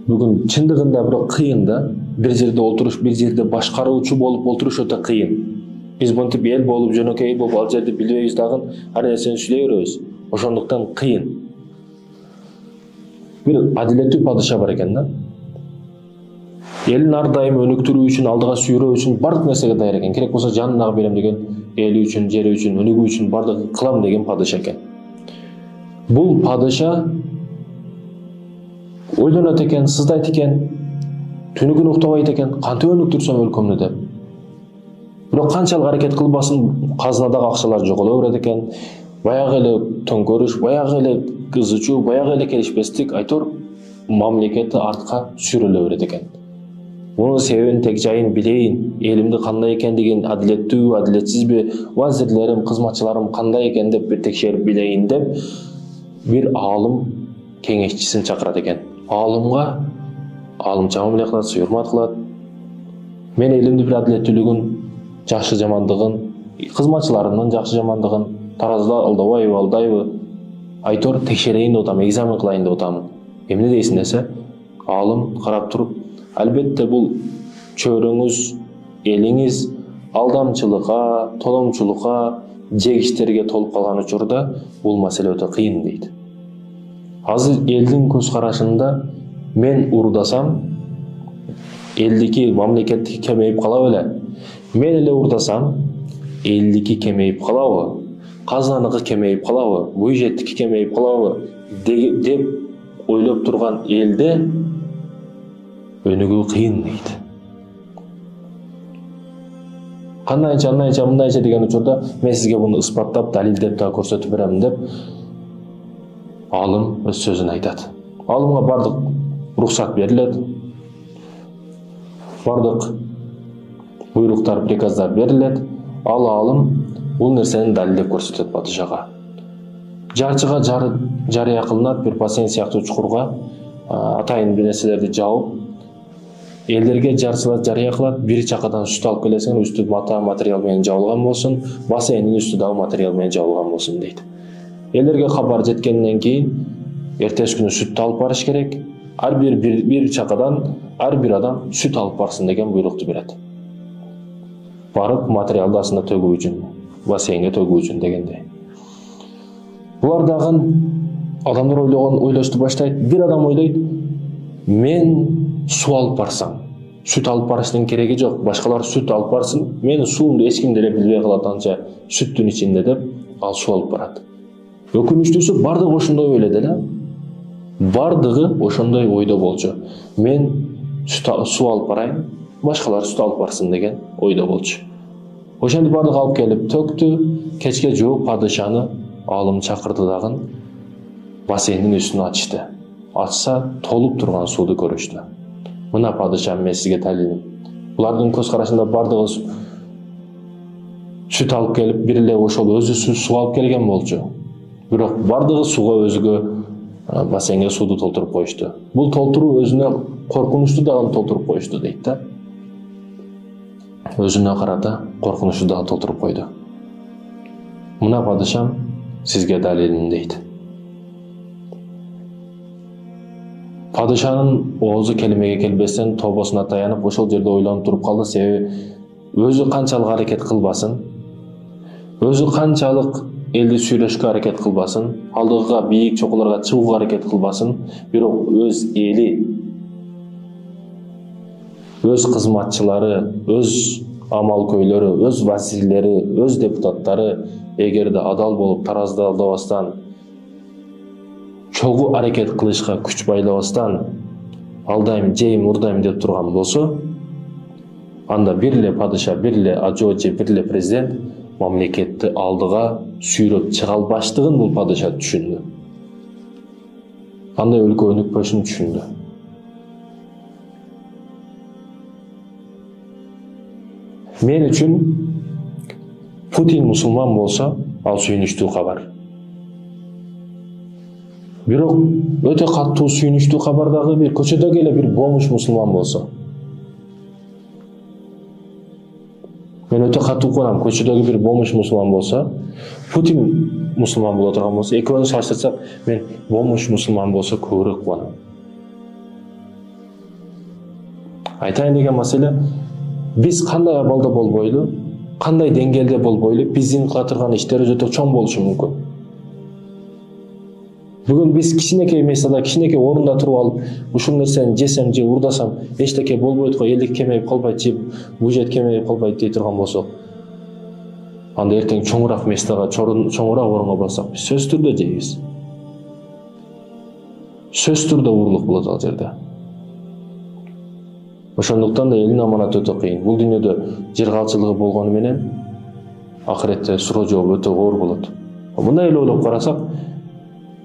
бүгүн чындыгында бирок кыйын да. Bir жерде отуруш, bir жерде башкаруучу болуп отуруш өтө кыйын. Биз монтип эл болуп, жөнөкөй болуп, ал жерде билбейбиз дагы ар нерсени сүйлөй беребиз. Ошондуктан кыйын. Bir адилеттүү падыша бар экен да. Элин ар дайым өнүктүрүү үчүн, алдыга сүйрөө үчүн бардык нерсеге даяр экен. Керек болсо жанын дагы берем деген, эли үчүн, жери үчүн, өнүгүү үчүн бардык кылам деген падыша экен. Бул падыша ойлонот экен, сыздайт экен, түнүгүн уктабайт экен, кантип өнүктүрсөм өлкөмдү деп. Бирок канчалык аракет кылбасын, казынадагы акчалар жоголо берет экен. Баягы эле төңкөрүш, баягы эле кызычуу, баягы эле келишпестик айтор мамлекетти артка сүйрөлө берет экен. Мунун себебин тек жайын билейин, элимди кандай экендигин, адилеттүү, адилетсизби, вазирлерим, кызматчыларым кандай экен деп бир текшерип билейин деп бир аалым кеңешчисин чакырат экен. Аалымга аалымча мамиле кылат, суйурмат кылат. Мен элимди бир адилеттүүлүгүн, жакшы жамандыгын, кызматчыларымдын жакшы жамандыгын таразда алдабайбы, алдайбы айтор текшерейин деп атам, экзамен кылайын деп атам. Эмне дейсиң десе, аалым карап туруп, албетте бул чөйрөңүз, элиңиз алдамчылыкка, толомчулукка, жегиштерге толуп калган учурда бул маселе өтө кыйын дейт. Азыр элдин көз карашында мен урдасам, элдики, мамлекеттики кемейип кала беле. Мен эле урдасам, элдики кемейип калабы? Казынаныкы кемейип калабы? Бюджеттики кемейип калабы? Деп ойлоп турган элде өнүгүү кыйын дейт. Кандайча, мындайча деген учурда мен сизге буну ыспаттап, далилдеп да көрсөтүп берем деп аалым өз сөзүн айтат. Аалымга бардык уруксат берилет. Бардык буйруктар, приказдар берилет. Ал аалым бул нерсени далилдеп көрсөтөт падышага. Жарчыга жарыя кылынат, бир бассейн сыяктуу чукурга атайын бир нерселерди жаап, элдерге жарчылар жарыя кылат, бир чакадан сүт алып келесиң, үстү мата материал менен жабылган болсун, бассейндин үстү дагы материал менен жабылган болсун дейт. Элдерге кабар жеткенден кийин эртеси күнү сүттү алып барыш керек. Ар бир чакадан ар бир адам сүт алып барсын деген буйрукту берет. Барып материалды астына төгүү үчүн, бассейнге төгүү үчүн дегендей. Булар дагы адамдар ойлошту баштайт. Бир адам ойлойт, мен суу алып барсам, сүт алып барыштын кереги жок, башкалар сүт алып барсын, мен суумду эч ким деле билбей калат анча сүттүн ичинде деп, ал суу алып барат. Өкүнүчтүүсү бардыгы ошондой ойлойт эле. Бардыгы ошондой ойдо болчу. Мен суу алып барайын, башкалар сүт алып барсын деген ойдо болчу. Ошентип бардыгы алып келип төктү, кечке жууп падышаны аалым чакырды дагы бассейндин үстүн ачты. Ачса, толуп турган сууду көрүштү. Мына падыша мен сизге далилим. Булардын көз карашында бардыгы сүт алып келип, бир эле ошол өзү суу алып келген болчу. Бирок бардыгы сууга өзгө бассейнге сууду толтуруп коюшту. Бул толтуруу өзүнө коркунучту дагы толтуруп коюшту дейт да. Өзүнө карата коркунучту дагы толтуруп койду. Мына падышам сизге далилим дейт. Падышанын оозу келмеге келбестен тобосуна таянып ошол жерде ойлонуп туруп калды. Себеби өзү канчалык аракет кылбасын, өзү канчалык элди сүйлөшкө аракет кылбасын, алдыга бийик чокуларга чыгууга аракет кылбасын, бирок өз эли, өз кызматчылары, өз амалкөйлөрү, өз вазирлери, өз депутаттары эгерде адал болуп таразды алдабастан, чогуу аракет кылышка күч байлабастан, алдайм, жейм, урдайм деп турган болсо, анда бир эле падыша, бир эле ажоочу, бир эле президент мамлекетти алдыга сүйрөп чыга албаштыгын бул падыша түшүндү. Андай өлкө өнүкпөшүн түшүндү. Мен үчүн Путин мусулман болсо, ал сүйүнүчтүү кабар. Бирок өтө каттуу сүйүнүчтүү кабар дагы бир көчөдөгү эле бир бомуш мусулман болсо. Мен өтө каттуу кубанам, көчөдөгү бир бомуш мусулман болсо, Путин мусулман боло турган болсо, экөөнү салыштырсак, мен бомуш мусулман болсо көбүрөөк кубанам. Айтайын деген маселе, биз кандай абалда болбойлу, кандай деңгээлде болбойлу, биздин кыла турган иштерибиз өтө чоң болушу мүмкүн. Бүгүн биз кичинекей месада, кичинекей орунда туруп алып, ушул нерсени жесем же урдасам эчтеке болбойт го, элдик кемейип калбайт же бюджет кемейип калбайт дей турган болсок, анда эртең чоңураак местага, чоңураак орунга барсак, биз сөзсүз түрдө жейбиз. Сөзсүз түрдө уурлук болот ал жерде. Ошондуктан да элдин аманаты өтө кыйын. Бул дүйнөдө жер калчылыгы болгону менен акыретте суроо жооп өтө оор болот. Мындай эле ойлоп карасак,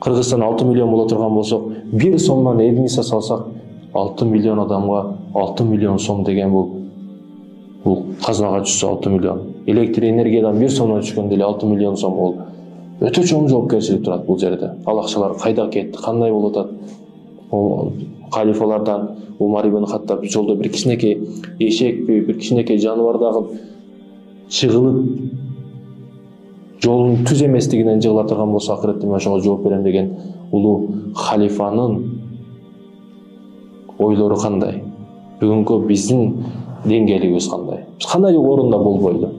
Кыргызстан 6 миллион боло турган болсок, бир сомдон эдиниса салсак, 6 миллион адамга 6 миллион сом деген бул казынага түшсө 6 миллион. Электр энергиядан бир сомдон түшкөндө эле 6 миллион сом бол. Өтө чоң жоопкерчилик турат бул жерде. Ал акчалар кайда кетти, кандай болуп атат? Халифалардан Умар ибн Хаттаб жолдо бир кичинекей эшекпи, бир кичинекей жаныбар дагы чыгылып жолун түз эместигинен жыгыла турган болсо, акыретте мен ошого жооп берем деген улуу халифанын ойлору кандай? Бүгүнкү биздин деңгээлибиз кандай? Биз кандай орунда болбойлу?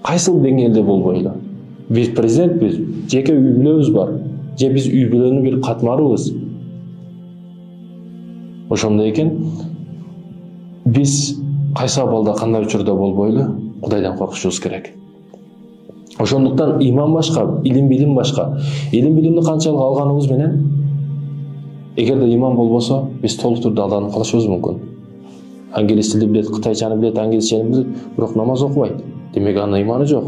Кайсыл деңгээлде болбойлу? Биз президентпиз, жеке үй бүлөбүз бар, же биз үй бүлөнүн бир катмарыбыз? Ошондой экен, биз кайсы абалда, кандай учурда болбойлу, Кудайдан коркушубуз керек. Ошондуктан иман башка, илим билим башка. Илим билимди канчалык алганыбыз менен, эгерде иман болбосо, биз толук түрдө алданып калышыбыз мүмкүн. Англис тилди билет, кытайчаны билет, англисчени билет, бирок намаз окубайт. Демек анын иманы жок.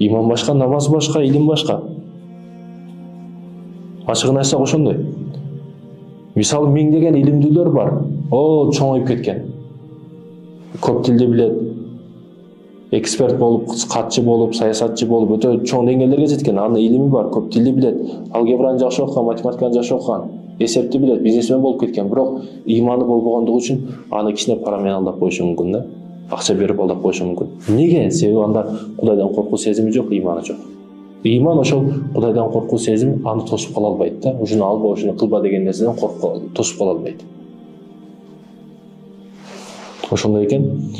Иман башка, намаз башка, илим башка. Ачыгын айтсак ошондой. Мисалы миңдеген илимдүүлөр бар. Чоңоюп кеткен. Көп тилди билет, эксперт болуп, катчы болуп, саясатчы болуп, өтө чоң деңгээлерге жеткен. Анын илими бар, көп тилди билет, алгебраны жакшы окуган, математиканы жакшы окуган, эсепти билет, бизнесмен болуп кеткен. Бирок иманы болбогондугу үчүн аны кичине пара менен алдап коюшу мүмкүн да. Акча берип алдап коюшу мүмкүн. Неге? Себеби анда Кудайдан коркуу сезими жок, иманы жок. Иман ошол Кудайдан коркуу сезим аны тосуп кала албайт да. Ушуну алба, ушуну кылба деген нерседен тосуп кала албайт. Ошондой экен,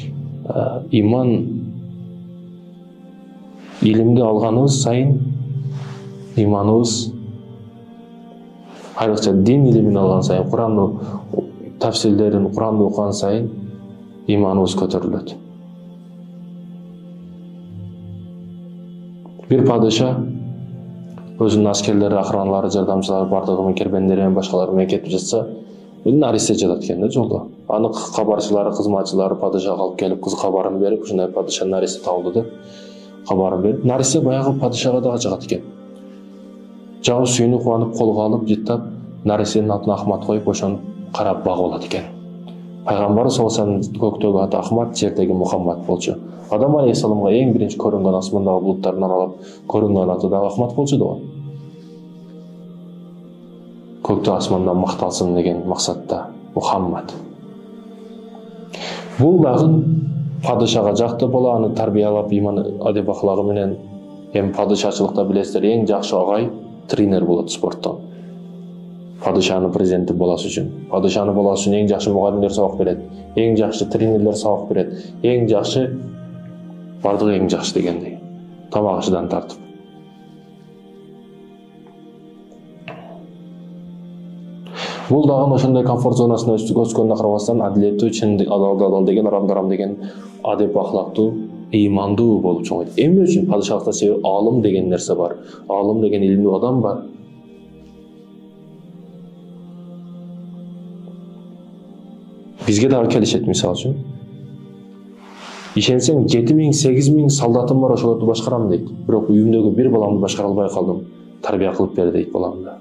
иман илимди алганыбыз сайын иманыбыз, айрыкча дин илимин алган сайын, Курандын тафсирлерин, Куранды окуган сайын иманыбыз көтөрүлөт. Бир падыша өзүнүн аскерлери, акыранлары, жардамчылары бардыгы менен, кербендери менен, башкалары менен кетип жатса, нарисе жатат экен да жолдо. Аны кабарчылары, кызматчылары падышага алып келип, кыз кабарын берип, ушундай падыша нарисе табылды деп кабарын берип, нарисе баягы падышага дагы жагат экен. Жабы сүйүнүп, кубанып, колго алып, жыттап, нарисенин атына Ахмат коюп, ошону карап багып алат экен. Пайгамбар саллаллаху алейхи вассалам көктөгү аты Ахмат, жердеги Мухаммад болчу. Адам алейхиссаламга эң биринчи көрүнгөн асмандагы булуттардан аралап көрүнгөн аты дагы Ахмат болчу да. Көктө асмандан макталсын деген максатта Мухаммад. Бул дагы падышага жакты бала, аны тарбиялап, иман адеп аклагы менен, эми падышачылыкта билесиздер, эң жакшы агай тренер болот спорттон. Падышанын президенти боласы үчүн, падышанын боласы үчүн эң жакшы мугалимдер сабак берет, эң жакшы тренерлер сабак берет, эң жакшы бардыгы эң жакшы дегендей. Тамак ашыдан тартып. Бул дагы ошондой комфорт зонасына өскөнүнө карабастан адилеттүү, чын, адал деген, арамдарам деген адеп ахлактуу, ыймандуу болуп чоңойт. Эмне үчүн падышалыкта? Себеби алым деген нерсе бар. Алым деген илимдүү адам бар. Бизге дагы келишет, мисалы үчүн. Ишенсең 7000, 8000 солдатым бар, ошолорду башкарам дейт. Бирок үйүмдөгү бир баламды башкара албай калдым. Тарбия кылып бер дейт баламды.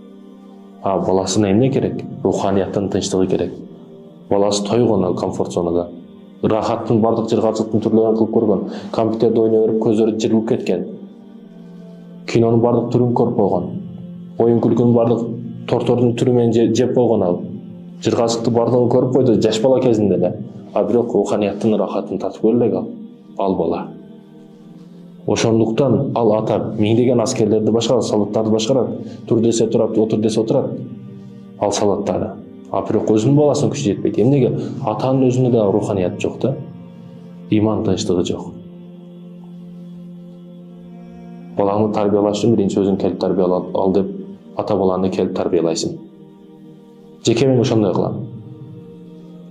Баласына эмне керек? Руханияттын тынчтыгы керек. Баласы тойгон ал комфорт зонада. Рахаттын бардык жыргачылыктын түрлөрүн кылып көргөн. Компьютерде ойной берип көзөрү жырылып кеткен. Кинонун бардык түрүн көрүп койгон. Оюн күлкүнүн бардык тортордун түрү менен жеп койгон ал. Жыргачылыкты бардыгын көрүп койду жаш бала кезинде эле. Бирок руханияттын рахатын татып көрө элек ал бала. Ошондуктан ал ата миңдеген аскерлерди башкарат, солдаттарды башкарат. Тур десе турат, отур десе отурат. Ал солдаттары. бирок өзүнүн баласынын күчү жетпейт. Эмнеге? Атанын өзүндө да руханият жок да. Иман тынчтыгы жок. Баланы тарбиялаш үчүн биринчи өзүң келип тарбияла ал деп ата баланы келип тарбиялайсың. Жеке мен ошондой кылам.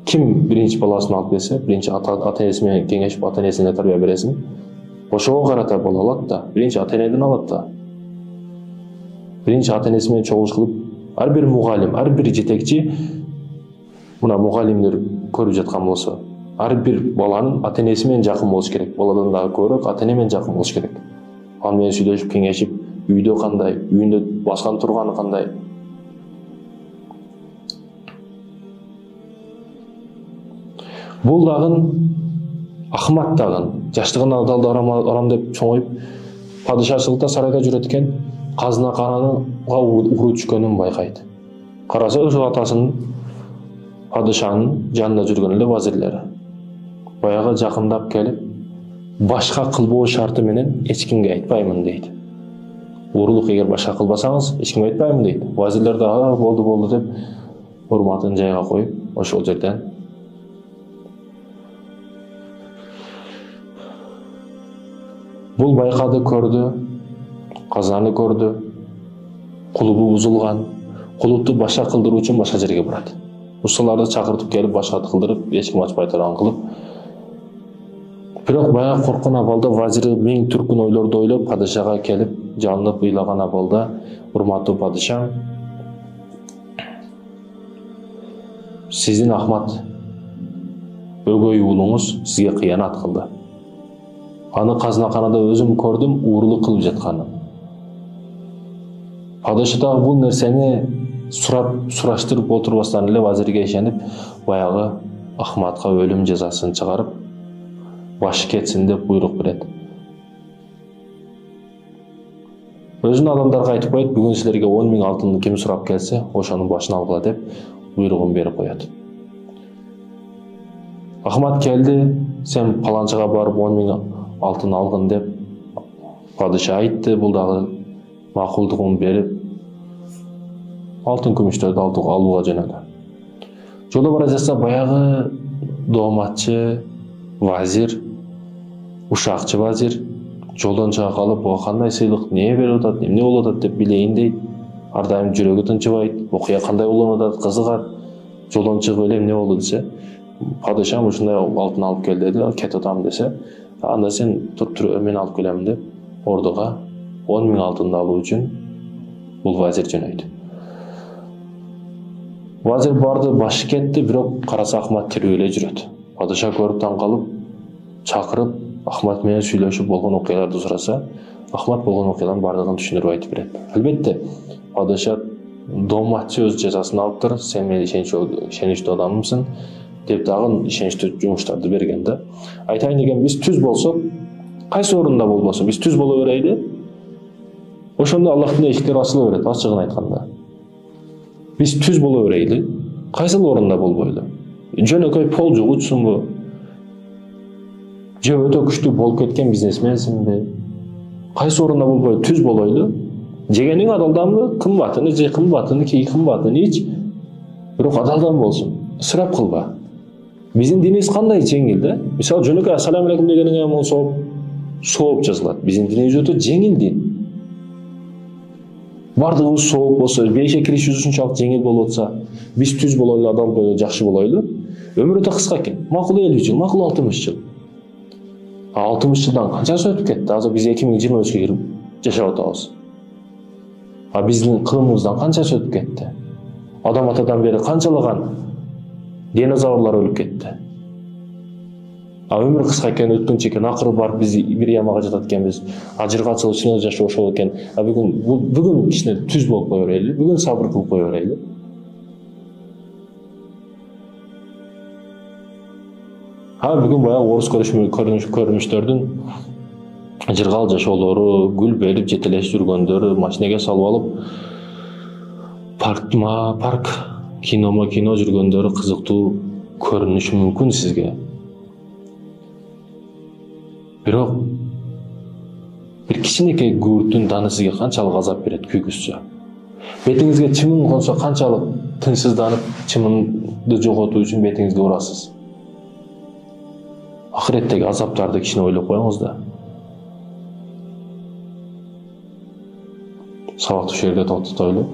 Ким биринчи баласын алып келсе, биринчи ата-энеси менен кеңешип ата-энесине тарбия бересиң. Ошого карата бола алат да, биринчи ата-энеден алат да. Биринчи ата-энеси менен чогулуш кылып, ар бир мугалим, ар бир жетекчи мына мугалимдер көрүп жаткан болсо, ар бир баланын ата-энеси менен жакын болуш керек. Баладан дагы көбүрөөк ата-эне менен жакын болуш керек. Ал менен сүйлөшүп, кеңешип, үйдө кандай, үйүндө баскан турганы кандай. Бул дагы Ахмат дагы жаштыгын адалды арам деп чоңоюп, падышачылыкта сарайда жүрөт экен, казына каранга уруу түшкөнүн байкайт. Караса өз атасынын падышанын жанында жүргөн эле вазирлери. Баягы жакындап келип, башка кылбоо шарты менен эч кимге айтпаймын дейт. Уурулук эгер башка кылбасаңыз, эч кимге айтпаймын дейт. Вазирлер да болду деп урматын жайга коюп, ошол жерден бул байкады, көрдү, казаны көрдү, кулубу бузулган, кулупту башка кылдыруу үчүн башка жерге барат. Усталарды чакыртып келип, башка кылдырып, эч ким ачпай турган кылып. Бирок баягы корккон абалда вазири миң түркүн ойлорду ойлоп, падышага келип, жалынып ыйлаган абалда, урматтуу падышам, сиздин Ахмат өгөй уулуңуз сизге кыянат кылды. Аны казынаканада өзүм көрдүм, уурулук кылып жатканын. Падыша дагы бул нерсени сураштырып отурбастан эле вазирге ишенип, баягы Ахматка өлүм жазасын чыгарып, башы кетсин деп буйрук берет. Өзүнүн адамдарга айтып коет, бүгүн силерге 10 000 алтынды ким сурап келсе, ошонун башын алгыла деп буйругун берип коет. Ахмат келди, сен паланчага барып 10 000 алтын алгын деп падыша айтты. Бул дагы макулдугун берип, алтын күмүштөрдү алууга жөнөдү. Жолдо бара жатса баягы дооматчы, вазир, ушакчы вазир жолдон чыга калып, буга кандай сыйлык, эмне берип атат, эмне болуп атат деп билейин дейт. Ар дайым жүрөгү тынчыбайт, окуя кандай болуп атат, кызыгат. Жолдон чыгып эле эмне болду десе, падышам ушундай алтын алып кел деди, кетип атам десе, анда сен туруп мен алып келем деп ордуга 10 000 алтынды алуу үчүн бул вазир жөнөйдү. Вазир барды, башы кетти, бирок караса Ахмат тирүү эле жүрөт. Падыша көрүп таң калып, чакырып, Ахмат менен сүйлөшүп болгон окуяларды сураса, Ахмат болгон окуялардын бардыгын түшүндүрүп айтып берет. Албетте, падыша дооматчы өз жазасын алыптыр, сен менин ишеничтүү адамымсың деп дагы ишеничтүү жумуштарды берген да. Айтайын деген, биз түз болсок, кайсы орунда болбосун, биз түз боло берейли. Ошондо Аллахтын эшиктери ачыла берет, ачыгын айтканда. Биз түз боло берейли, кайсыл орунда болбойлу. Жөнөкөй пол жугучсуңбу? Же өтө күчтүү болуп кеткен бизнесменсиңби? Кайсы орунда болбойлу, түз болойлу. Жегениң адалданбы, кымбатыны же, кымбатыны ки, кымбатыны ич. Бирок адалдан болсун. Ысырап кылба. Биздин динибиз кандай жеңил да? Мисалы, жөнөкөй ассаламу алейкум дегениңе мун сооп жазылат. Биздин динибиз өтө жеңил дин. Бардыгыбыз сооп болсо, бейишке киришибиз ушунчалык жеңил болуп атса, биз түз болойлу, адал болойлу, жакшы болойлу. Өмүр өтө кыска экен. Макул 50 жыл, макул 60 жыл. 60 жылдан канчасы өтүп кетти? Азыр биз 2023-кө кирип жашап атабыз. Биздин кылымыбыздан канчасы өтүп кетти? Адам атадан бери канчалаган динозаврлар өлүп кетти. Өмүр кыска экен, өткүнчө экен, акыры барып биз бир ямага жатат экенбиз. Ажырга чыгып жашоо ошол экен. Бүгүн кичине түз болуп кое берели, бүгүн сабыр кылып кое берели. Бүгүн баягы орус көрүнүштөрдүн жыргал жашоолору, гүл берип жетелешип жүргөндөрү, машинеге салып алып, парк, кино жүргөндөрү кызыктуу көрүнүшү мүмкүн сизге. Бирок бир кичинекей күбүрттүн даны сизге канчалык азап берет, күйгүзсө. Бетиңизге чымын консо канчалык тынчсызданып, чымынды жоготуу үчүн бетиңизге урасыз. Ахиреттеги азаптарды кичине ойлоп коюңуз да. Сабакты ушул жерде токтотойлу.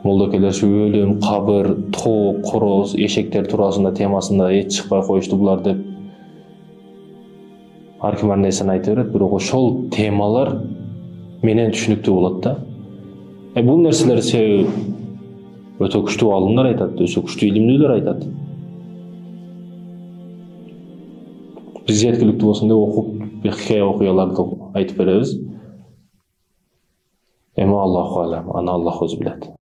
Молдокелер өлүм, кабыр, тоок, короз, эшектер туурасында темасында эч чыкпай коюшту булар деп ар ким ар нерсени айта берет, бирок ошол темалар менен түшүнүктүү болот да. Бул нерселер себеби өтө күчтүү алымдар айтат, өтө күчтүү илимдүүлөр айтат. Биз жеткиликтүү болсун деп окуп, хикая окуяларды айтып беребиз. Эми Аллаху алам, аны Аллах өзү билет.